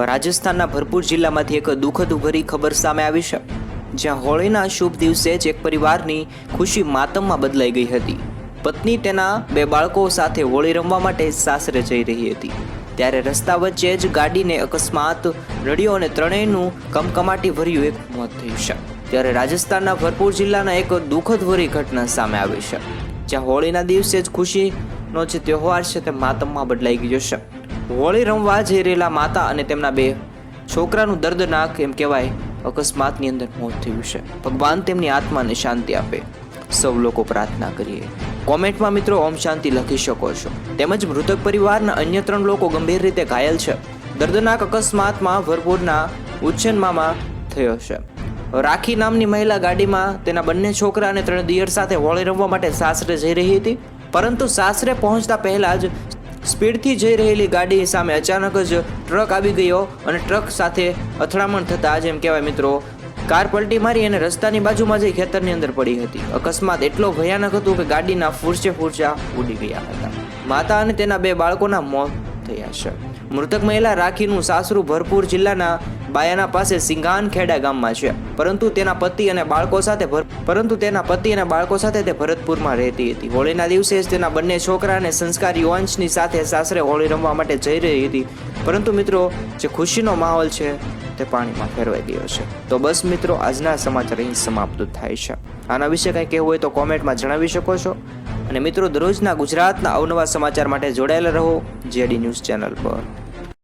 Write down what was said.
રાજસ્થાનના ભરપૂર જિલ્લામાંથી એક દુઃખદ ભરી ખબર સામે આવી છે, જ્યાં હોળીના શુભ દિવસે જ એક પરિવારની ખુશી માતમમાં બદલાઈ ગઈ હતી. પત્ની તેના 2 બાળકો સાથે હોળી રમવા માટે સાસરે જઈ રહી હતી, ત્યારે રસ્તા વચ્ચે જ ગાડીને અકસ્માત નડ્યો અને ત્રણેયનું કમકમાટી ભર્યું એક મોત થયું છે. ત્યારે રાજસ્થાનના ભરપૂર જિલ્લાના એક દુઃખદ ભરી ઘટના સામે આવી છે, જ્યાં હોળીના દિવસે જ ખુશીનો જે તહેવાર છે તે માતમમાં બદલાઈ ગયો છે. હોળી રમવા જઈ રહેલા માતા અને તેમના 2 છોકરાનું દર્દનાક એમ કહેવાય અકસ્માતની અંદર મોત થયું છે. ભગવાન તેમની આત્માને શાંતિ આપે, સૌ લોકો પ્રાર્થના કરીએ. કોમેન્ટમાં મિત્રો ઓમ શાંતિ લખી શકો છો. તેમજ મૃતક પરિવારના અન્ય 3 લોકો ગંભીર રીતે ઘાયલ છે. દર્દનાક અકસ્માતમાં ભરપૂરના ઉચ્છનમાં થયો છે. રાખી નામની મહિલા ગાડીમાં તેના બંને છોકરા અને 3 દિયર સાથે હોળી રમવા માટે સાસરે જઈ રહી હતી, પરંતુ સાસરે પહોંચતા પહેલા જ સ્પીડથી જઈ રહેલી ગાડી સામે અચાનક જ ટ્રક આવી ગયો અને ટ્રક સાથે અથડામણ થતાં જ એમ કહેવાય મિત્રો કાર પલટી મારી અને રસ્તાની બાજુમાં જઈ ખેતરની અંદર પડી હતી. અકસ્માત એટલો ભયાનક હતો કે ગાડીના ફૂરચા ઉડી ગયા હતા. માતા અને તેના 2 બાળકોના મોત થયા છે. મૃતક મહિલા રાખીનું સાસરું ભરપૂર જિલ્લાના બાયાના પાસે સિંઘાન ખેડા ગામમાં છે, પરંતુ તેના પતિ અને બાળકો સાથે તે ભરતપુરમાં રહેતી હતી. હોળીના દિવસે જ તેના બંને છોકરા અને સંસ્કારી વંશની સાથે સાસરે હોળી રમવા માટે જઈ રહી હતી, પરંતુ મિત્રો જે ખુશીનો માહોલ છે તે પાણીમાં ફેરવાઈ ગયો છે. તો બસ મિત્રો, આજના સમાચાર અહીં સમાપ્ત થાય છે. આના વિશે કંઈ કહેવું હોય તો કોમેન્ટમાં જણાવી શકો છો. અને મિત્રો, દરરોજના ગુજરાતના અવનવા સમાચાર માટે જોડાયેલા રહો જેડી ન્યૂઝ ચેનલ પર.